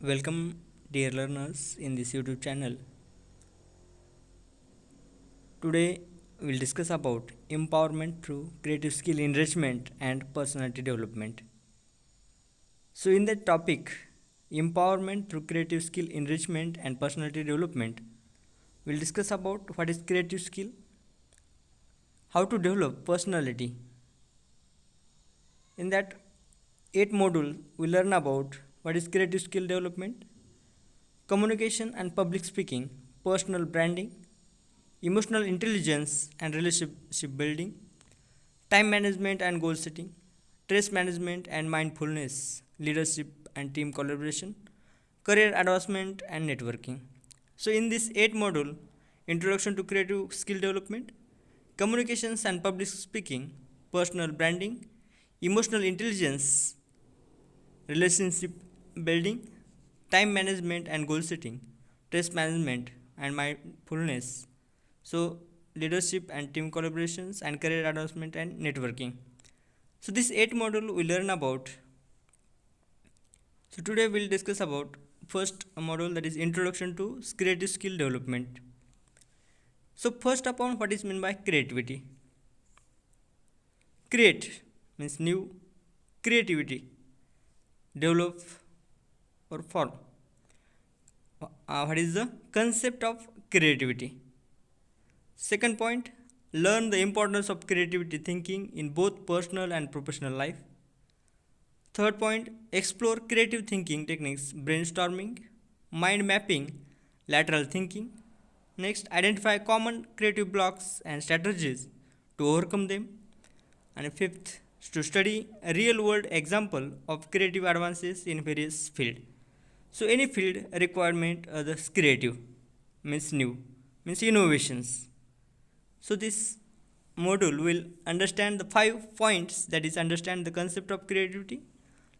Welcome, dear learners, in this YouTube channel. Today, we'll discuss about empowerment through creative skill enrichment and personality development. So, in that topic, empowerment through creative skill enrichment and personality development, we'll discuss about what is creative skill, how to develop personality. In that 8 module, we learn about what is creative skill development, communication and public speaking, personal branding, emotional intelligence and relationship building, time management and goal setting, stress management and mindfulness, leadership and team collaboration, career advancement and networking. So, in this 8 module, Introduction to Creative Skill Development, Communications and Public Speaking, Personal Branding, Emotional Intelligence, Relationship Building, Time Management and Goal Setting, Stress Management and Mindfulness, so leadership and team collaborations and career advancement and networking. So this 8 module we learn about. So today we'll discuss about first module, that is introduction to creative skill development. So first upon, what is meant by creativity? Create means new, creativity develop or form. What is the concept of creativity? Second point, learn the importance of creativity thinking in both personal and professional life. Third point, explore creative thinking techniques, brainstorming, mind mapping, lateral thinking. Next, identify common creative blocks and strategies to overcome them. And fifth, to study a real world example of creative advances in various fields. So any field requirement the creative means new, means innovations. So this module will understand the 5 points, that is understand the concept of creativity,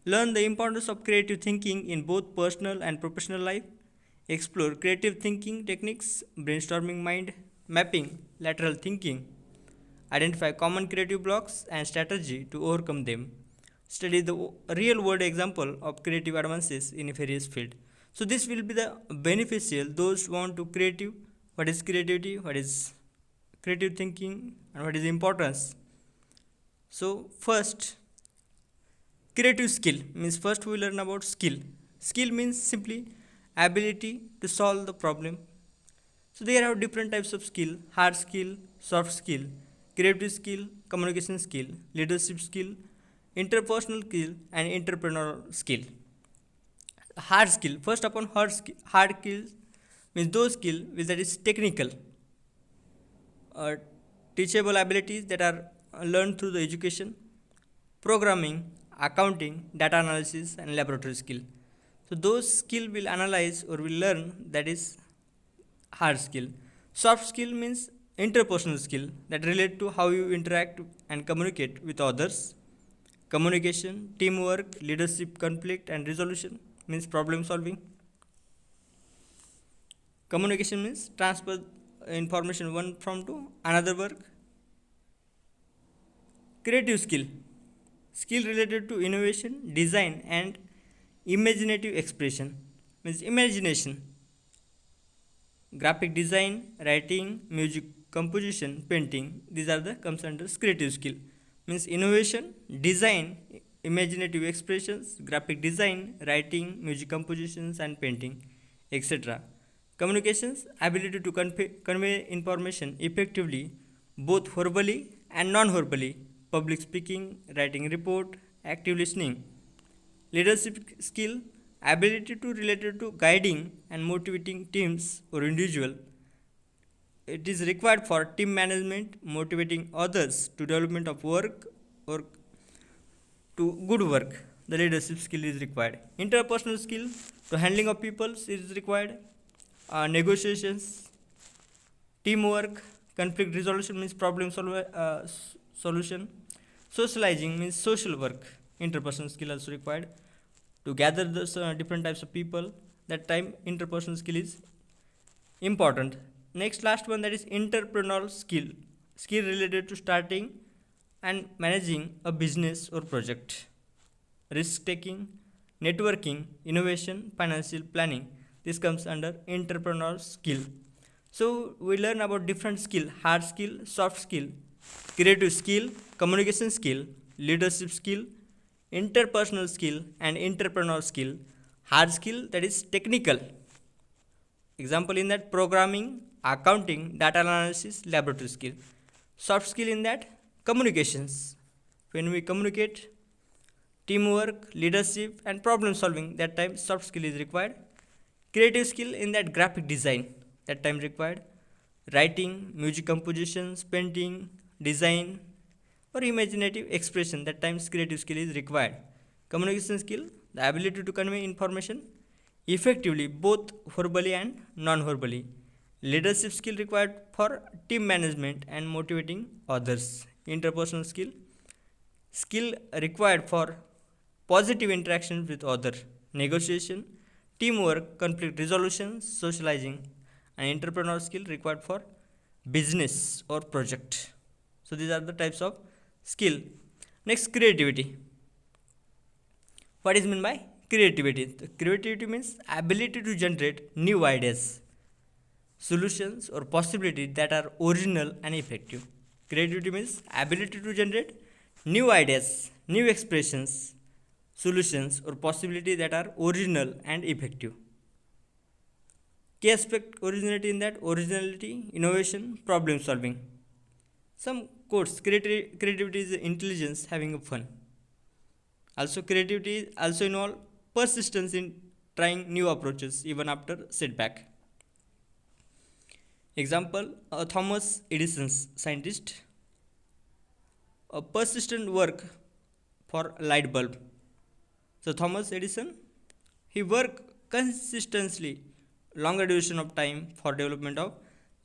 learn the importance of creative thinking in both personal and professional life, explore creative thinking techniques, brainstorming, mind mapping, lateral thinking, identify common creative blocks and strategy to overcome them, study the real world example of creative advances in various field. So this will be the beneficial those who want to creative, what is creativity, what is creative thinking and what is importance. So first, creative skill means first we learn about skill. Skill means simply ability to solve the problem. So there are different types of skill: hard skill, soft skill, creative skill, communication skill, leadership skill, interpersonal skill and entrepreneurial skill. Hard skill, first upon hard skills means those skill which that is technical, uh, teachable abilities that are learned through the education, programming, accounting, data analysis and laboratory skill. So those skill will analyze or will learn, that is hard skill. Soft skill means interpersonal skill that relate to how you interact and communicate with others. Communication, teamwork, leadership, conflict and resolution means problem solving. Communication means transfer information one from to another work. Creative skill, skill related to innovation, design and imaginative expression means imagination. Graphic design, writing, music composition, painting, these are the comes under creative skill. Means innovation, design, imaginative expressions, graphic design, writing, music compositions and painting, etc. Communications, ability to convey information effectively both verbally and non-verbally, public speaking, writing report, active listening. Leadership skill, ability to related to guiding and motivating teams or individual. It is required for team management, motivating others to development of work or to good work. The leadership skill is required. Interpersonal skill, to handling of people is required. Negotiations, teamwork, conflict resolution means solution. Socializing means social work. Interpersonal skill also required to gather the different types of people. That time interpersonal skill is important. Next last one, that is entrepreneurial skill, skill related to starting and managing a business or project, risk taking, networking, innovation, financial planning. This comes under entrepreneurial skill. So we learn about different skill: hard skill, soft skill, creative skill, communication skill, leadership skill, interpersonal skill, and entrepreneurial skill. Hard skill, that is technical. Example in that: programming, accounting, data analysis, laboratory skill. Soft skill in that: communications. When we communicate, teamwork, leadership, and problem solving, that time soft skill is required. Creative skill in that: graphic design, that time required. Writing, music compositions, painting, design, or imaginative expression, that times creative skill is required. Communication skill, the ability to convey information effectively both verbally and non-verbally. Leadership skill required for team management and motivating others. Interpersonal skill required for positive interaction with others, negotiation, teamwork, conflict resolution, socializing, and entrepreneurial skill required for business or project. So these are the types of skill. Next, creativity. What is meant by creativity? The creativity means ability to generate new ideas, solutions, or possibilities that are original and effective. Creativity means ability to generate new ideas, new expressions, solutions, or possibilities that are original and effective. Key aspect originality in that: originality, innovation, problem solving. Some quotes: creativity is intelligence having a fun. Also, creativity also involve persistence in trying new approaches even after setback. Example: Thomas Edison's scientist, a persistent work for light bulb. So Thomas Edison, he worked consistently longer duration of time for development of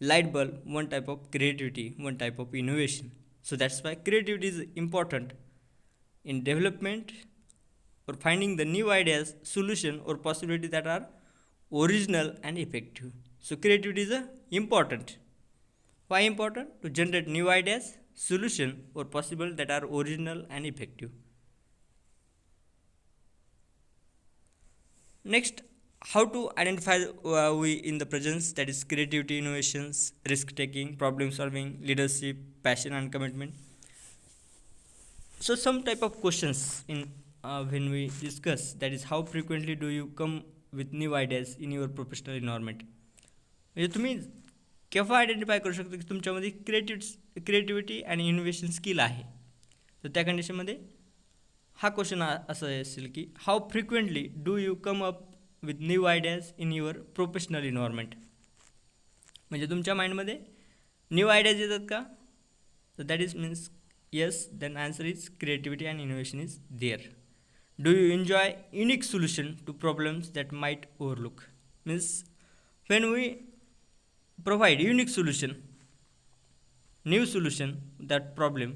light bulb, one type of creativity, one type of innovation. So that's why creativity is important in development or finding the new ideas, solution, or possibility that are original and effective. So creativity is important. Why important? To generate new ideas, solution, or possible that are original and effective. Next, how to identify we in the presence, that is creativity, innovations, risk taking, problem solving, leadership, passion, and commitment. So some type of questions in when we discuss, that is how frequently do you come with new ideas in your professional environment. म्हणजे तुम्ही केव्हा identify करू शकता की तुमच्यामध्ये creativity आणि innovation skill आहे. तर त्या कंडिशनमध्ये हा क्वेश्चन असं असेल की how frequently do you come up with new ideas in your professional environment. म्हणजे तुमच्या माइंडमध्ये न्यू आयडियाज येतात का? तर that is means yes, then answer is creativity and innovation is there. Do you enjoy unique solution to problems that might overlook. Means when we provide unique solution, new solution that problem,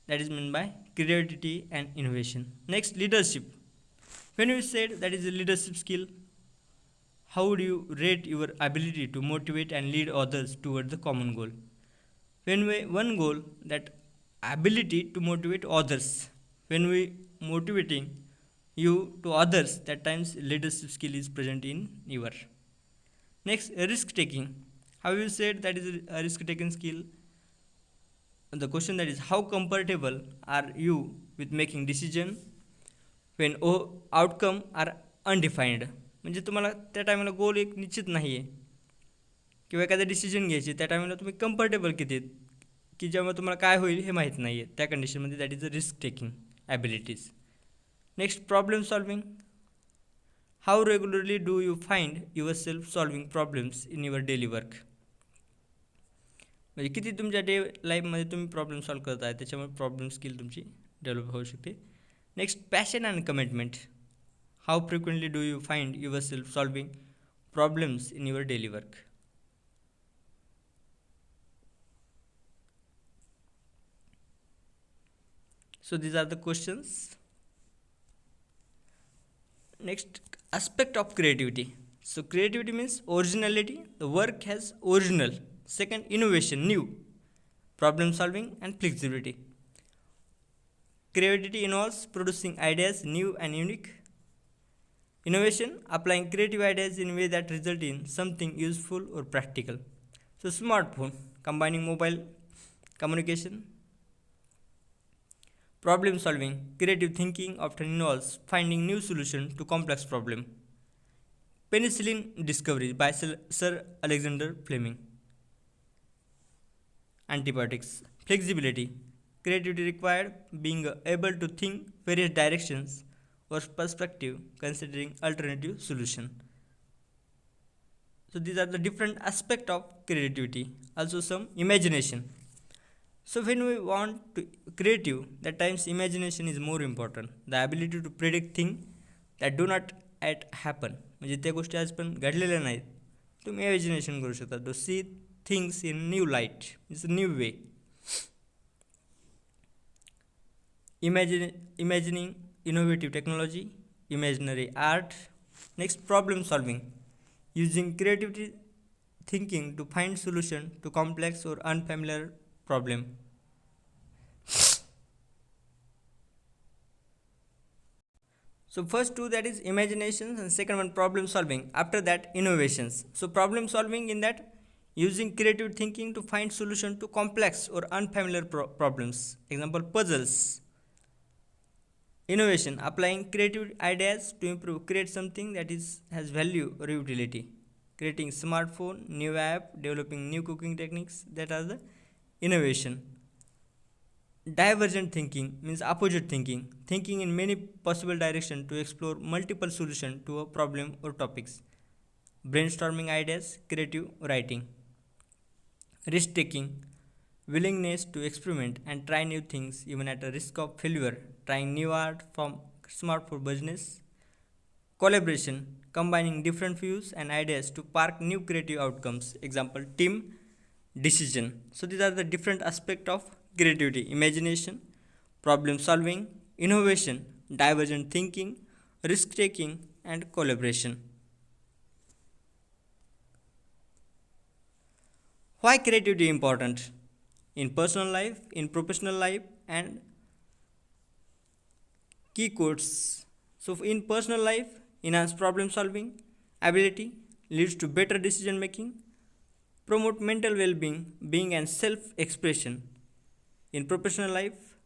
that is meant by creativity and innovation. Next, leadership. When we said that is a leadership skill, how would you rate your ability to motivate and lead others toward the common goal? When we one goal, that ability to motivate others, when we motivating you to others, that times leadership skill is present in your. Next, risk taking. How you said that is a risk taking skill? The question that is how comfortable are you with making decision when outcome are undefined. म्हणजे तुम्हाला त्या टायमाला गोल एक निश्चित नाही आहे किंवा एखादा डिसिजन घ्यायची, त्या टायमाला तुम्ही कम्फर्टेबल किती आहेत की जेव्हा तुम्हाला काय होईल हे माहीत नाही आहे, त्या कंडिशनमध्ये that is a risk taking abilities. Next, problem solving. How regularly do you find yourself solving problems in your daily work? म्हणजे किती तुमच्या लाईफमध्ये तुम्ही प्रॉब्लेम सॉल्व करत आहे, त्याच्यामुळे प्रॉब्लेम स्किल तुमची डेव्हलप होऊ शकते. Next, passion and commitment. How frequently do you find your self solving problems in your daily work. So these are the questions. Next, aspect of creativity. So creativity means originality, the work has original. Second, innovation, new. Problem solving and flexibility. Creativity involves producing ideas new and unique. Innovation, applying creative ideas in a way that result in something useful or practical. So smartphone, combining mobile communication. Problem solving, creative thinking often involves finding new solutions to complex problems. Penicillin discovery by Sir Alexander Fleming. Antibiotics, flexibility, creativity required being able to think various directions or perspective considering alternative solution. So these are the different aspect of creativity. Also some imagination. So when we want to creative, that times imagination is more important. The ability to predict things that do not yet happen. म्हणजे त्या गोष्टी आज पण घडलेल्या नाहीत. तुम्ही imagination करू शकता. To see things in new light. It's a new way. Imagining innovative technology, imaginary art. Next, problem solving. Using creativity thinking to find solution to complex or unfamiliar problem. So first two, that is imaginations, and second one problem solving. After that, innovations. So problem solving, in that using creative thinking to find solution to complex or unfamiliar problems. Example, puzzles. Innovation, applying creative ideas to improve, create something that has value or utility. Creating smartphone, new app, developing new cooking techniques, that are the innovation. Divergent thinking means opposite thinking, thinking in many possible directions to explore multiple solutions to a problem or topics. Brainstorming ideas, creative writing. Risk taking, willingness to experiment and try new things even at a risk of failure, trying new art from smart for business. Collaboration, combining different views and ideas to spark new creative outcomes. Example, team decision. So these are the different aspects of creativity: imagination, problem solving, innovation, divergent thinking, risk taking, and collaboration. Why creativity important in personal life, in professional life, and key quotes. So in personal life, enhance problem solving ability, leads to better decision making, promote mental well-being, being and self-expression. In professional life,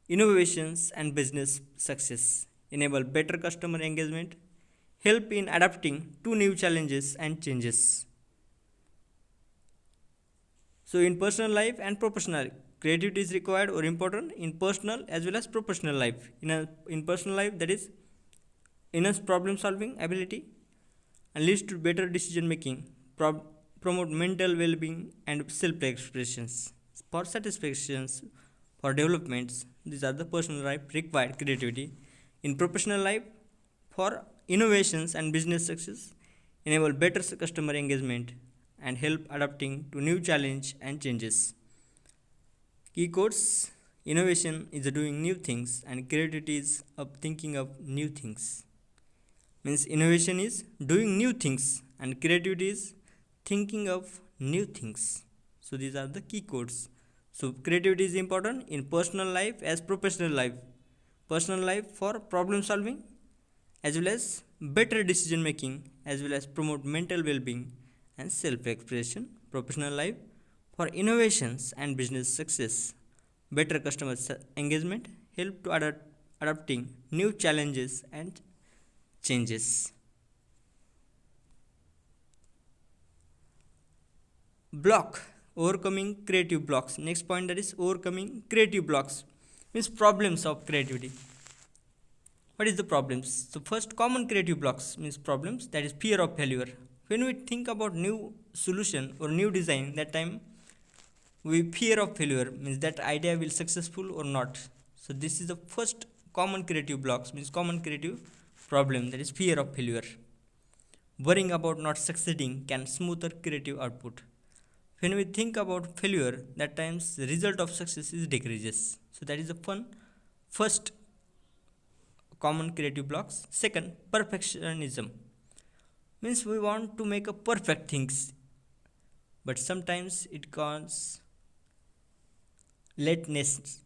innovations and business success, enable better customer engagement, help in adapting to new challenges and changes. So in personal life and professional, creativity is required or important in personal as well as professional life. In personal life, that is enhance problem solving ability and leads to better decision making, promote mental well-being and self-expressions. For satisfactions, for developments, these are the personal life required creativity. In professional life, for innovations and business success, enable better customer engagement and help adapting to new challenge and changes. Key quotes: innovation is doing new things and creativity is thinking of new things. Means innovation is doing new things and creativity is thinking of new things. So these are the key quotes. So creativity is important in personal life as professional life. Personal life for problem solving as well as better decision making as well as promote mental well-being and self-expression. Professional life for innovations and business success, better customer engagement, help to adapting new challenges and changes. Block, overcoming creative blocks. Next point, that is overcoming creative blocks, means problems of creativity. What is the problems? So first, common creative blocks means problems, that is fear of failure. When we think about new solution or new design, that time we fear of failure, means that idea will successful or not. So this is the first common creative blocks, means common creative problem, that is fear of failure. Worrying about not succeeding can smoother creative output. When we think about failure, that times the result of success is decreases. So that is the first common creative blocks. Second, perfectionism, means we want to make a perfect things, but sometimes it causes lateness,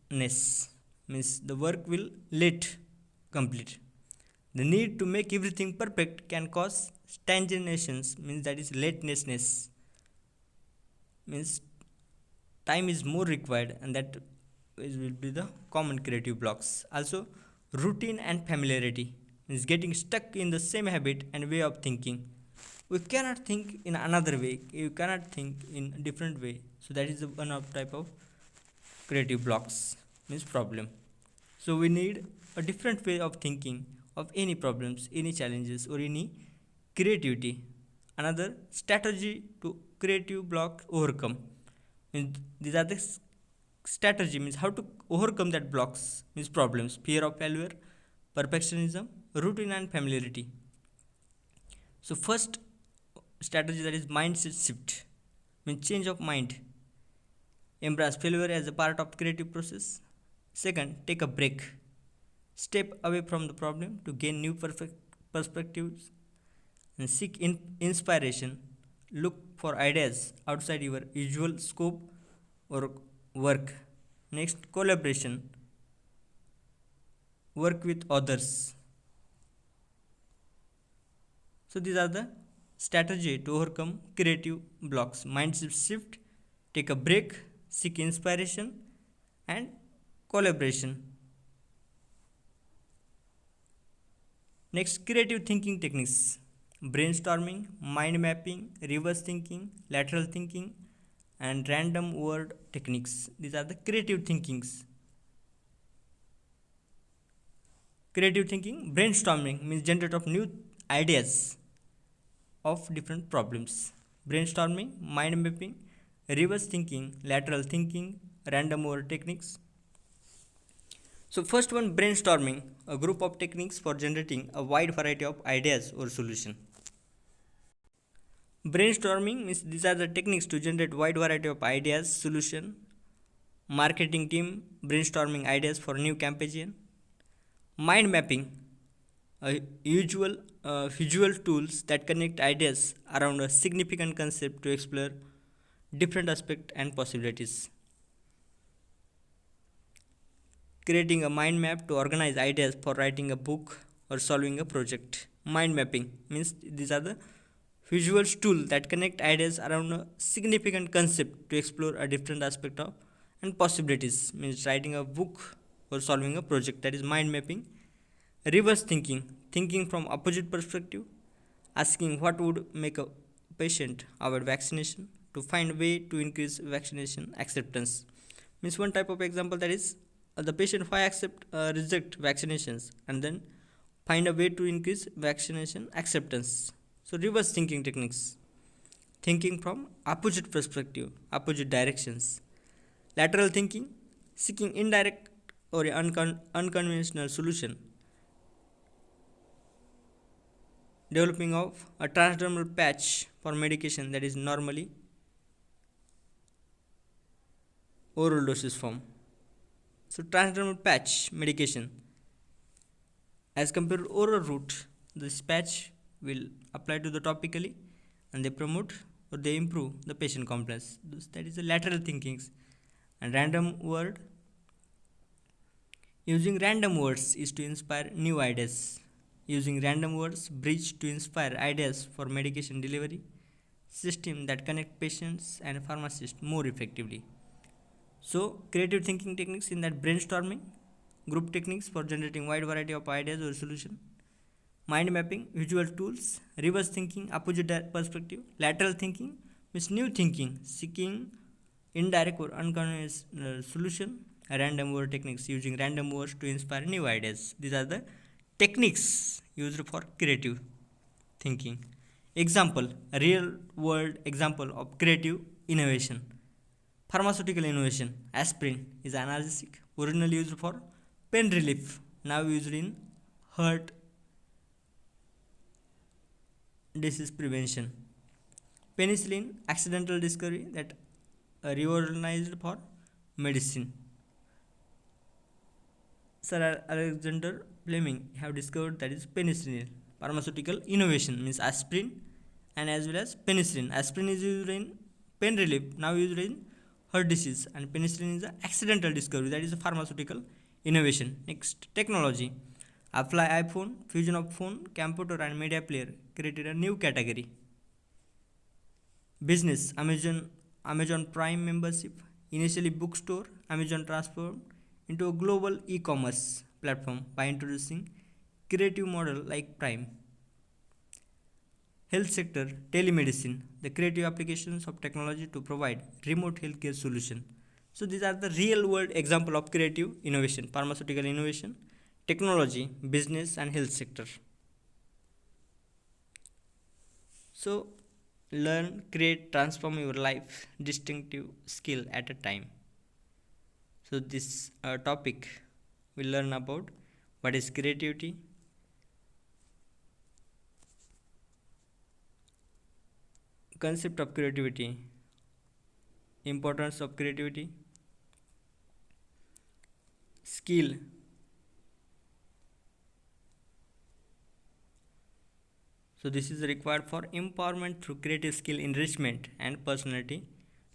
means the work will late complete. The need to make everything perfect can cause stagnations, means that is lateness, means time is more required, and that will be the common creative blocks. Also, routine and familiarity means getting stuck in the same habit and way of thinking. We cannot think in another way, you cannot think in a different way, so that is the one of type of creative blocks, means problem. So we need a different way of thinking of any problems, any challenges, or any creativity. Another strategy to creative block overcome, means these are the strategy, means how to overcome that blocks, means problems: fear of failure, perfectionism, routine and familiarity. So first strategy, that is mindset shift, means change of mind, embrace failure as a part of creative process. Second, take a break, step away from the problem to gain new perfect perspectives and seek inspiration. Look for ideas outside your usual scope or work. Next, collaboration, work with others. So these are the strategy to overcome creative blocks: mindset shift, take a break, seek inspiration, and collaboration. Next, creative thinking techniques: brainstorming, mind mapping, reverse thinking, lateral thinking, and random word techniques. These are the creative thinkings. Creative thinking, brainstorming means generate of new ideas of different problems. Brainstorming, mind mapping, reverse thinking, lateral thinking, random word techniques. So first one, brainstorming, a group of techniques for generating a wide variety of ideas or solution. Brainstorming means these are the techniques to generate wide variety of ideas, solution. Marketing team brainstorming ideas for new campaign. Mind mapping, a usual visual tools that connect ideas around a significant concept to explore different aspects and possibilities. Creating a mind map to organize ideas for writing a book or solving a project. Mind mapping means these are the visual tools that connect ideas around a significant concept to explore a different aspect of and possibilities, means writing a book or solving a project, that is mind mapping. Reverse thinking, thinking from opposite perspective, asking what would make a patient avoid vaccination to find way to increase vaccination acceptance. Means one type of example, that is the patient why accept reject vaccinations and then find a way to increase vaccination acceptance. So reverse thinking techniques, thinking from opposite perspective, opposite directions. Lateral thinking, seeking indirect or unconventional solution. Developing of a transdermal patch for medication that is normally oral dosage form. So transdermal patch medication as compared to oral route, this patch will apply to the topically and they promote or they improve the patient compliance. That is the lateral thinkings. And random word, using random words is to inspire new ideas. Using random words bridge to inspire ideas for medication delivery system that connect patients and pharmacists more effectively. So creative thinking techniques in that brainstorming, group techniques for generating wide variety of ideas or solution, mind mapping, visual tools, reverse thinking, opposite perspective, lateral thinking means new thinking, seeking indirect or unconventional solution, random word techniques, using random words to inspire new ideas. These are the techniques used for creative thinking. Example, a real world example of creative innovation. Pharmaceutical innovation, aspirin is analgesic, originally used for pain relief, now used in heart disease prevention. Penicillin, accidental discovery that revolutionized for medicine. Sir Alexander Fleming have discovered that is penicillin. Pharmaceutical innovation means aspirin and as well as penicillin. Aspirin is used in pain relief, now used in heart disease, and penicillin is an accidental discovery, that is a pharmaceutical innovation. Next, technology. Apply iPhone, fusion of phone, computer and media player created a new category. Business, Amazon Prime membership, initially bookstore, Amazon transformed into a global e-commerce platform by introducing creative model like Prime. Health sector, telemedicine, the creative applications of technology to provide remote healthcare solution. So these are the real world example of creative innovation, pharmaceutical innovation, technology, business and health sector. So learn, create, transform your life, distinctive skill at a time. So this topic we learn about what is creativity, concept of creativity, importance of creativity, skill. So this is required for empowerment through creative skill enrichment and personality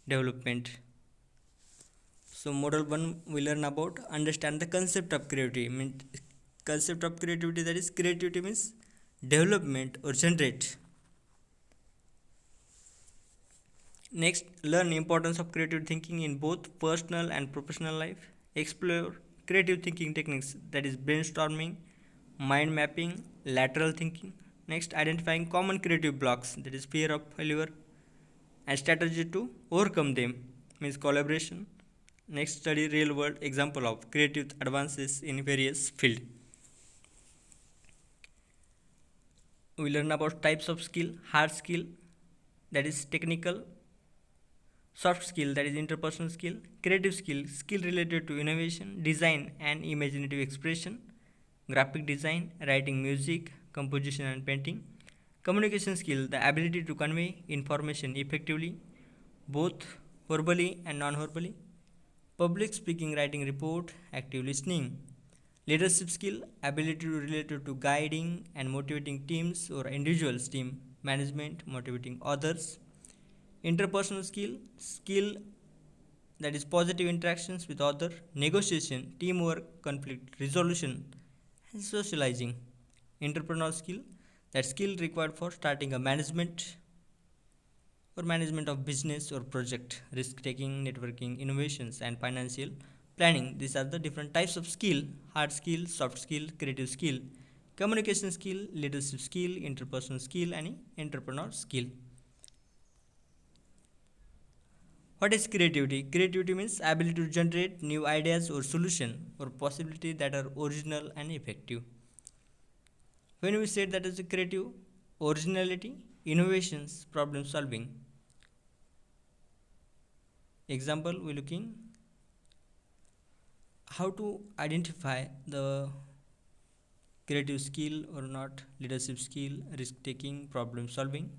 development. So model 1 we learn about understand the concept of creativity. Concept of creativity, that is creativity means development or generate. Next, learn importance of creative thinking in both personal and professional life. Explore creative thinking techniques, that is brainstorming, mind mapping, lateral thinking. Next, identifying common creative blocks, that is fear of failure and strategy to overcome them, means collaboration. Next, study real world example of creative advances in various fields. We learn about types of skill, hard skill, that is technical, soft skill, that is interpersonal skill, creative skill, skill related to innovation, design and imaginative expression, graphic design, writing, music, composition and painting, communication skill, the ability to convey information effectively, both verbally and non-verbally, public speaking, writing report, active listening, leadership skill, ability related to guiding and motivating teams or individuals, team management, motivating others, interpersonal skill, skill that is positive interactions with other, negotiation, teamwork, conflict resolution, and socializing. Entrepreneurial skill, that skill required for starting a management or management of business or project, risk taking, networking, innovations, and financial planning. These are the different types of skill: hard skill, soft skill, creative skill, communication skill, leadership skill, interpersonal skill, and entrepreneur skill. What is creativity? Creativity means ability to generate new ideas or solution or possibility that are original and effective. When we say that is a creative, originality, innovations, problem solving. Example, we looking how to identify the creative skill or not, leadership skill, risk taking, problem solving.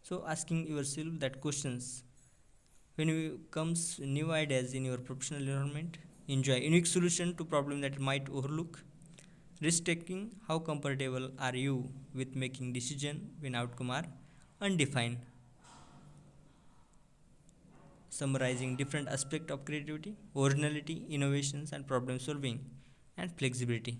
So asking yourself that questions when you comes new ideas in your professional environment, enjoy unique solution to problem that might overlook, risk taking, how comfortable are you with making decision when outcome are undefined. Summarizing different aspects of creativity: originality, innovations and problem solving, and flexibility.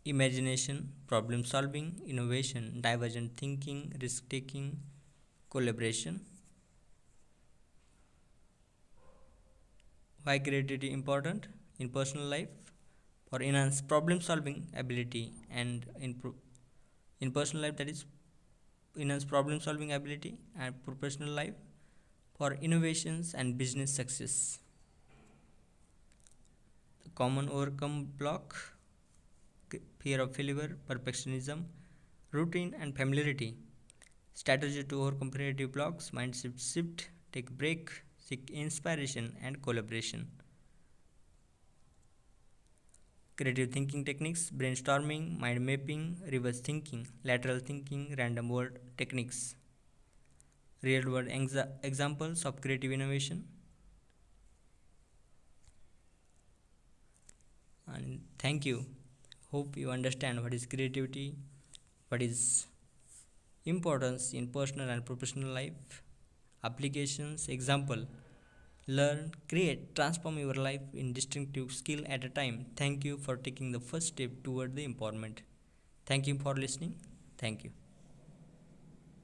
Imagination, problem solving, innovation, divergent thinking, risk taking, collaboration. Why creativity important in personal life? For enhance problem solving ability, and in personal life, that is enhance problem solving ability, and professional life for innovations and business success. The common overcome block: fear of failure, perfectionism, routine and familiarity. Strategy to overcome creative blocks: mindset shift, take break, seek inspiration and collaboration. Creative thinking techniques: brainstorming, mind mapping, reverse thinking, lateral thinking, random word techniques. Real world examples of creative innovation. And thank you. Hope you understand what is creativity, what is importance in personal and professional life, applications, example. Learn, create, transform your life in distinctive skill at a time. Thank you for taking the first step toward the empowerment. Thank you for listening. Thank you.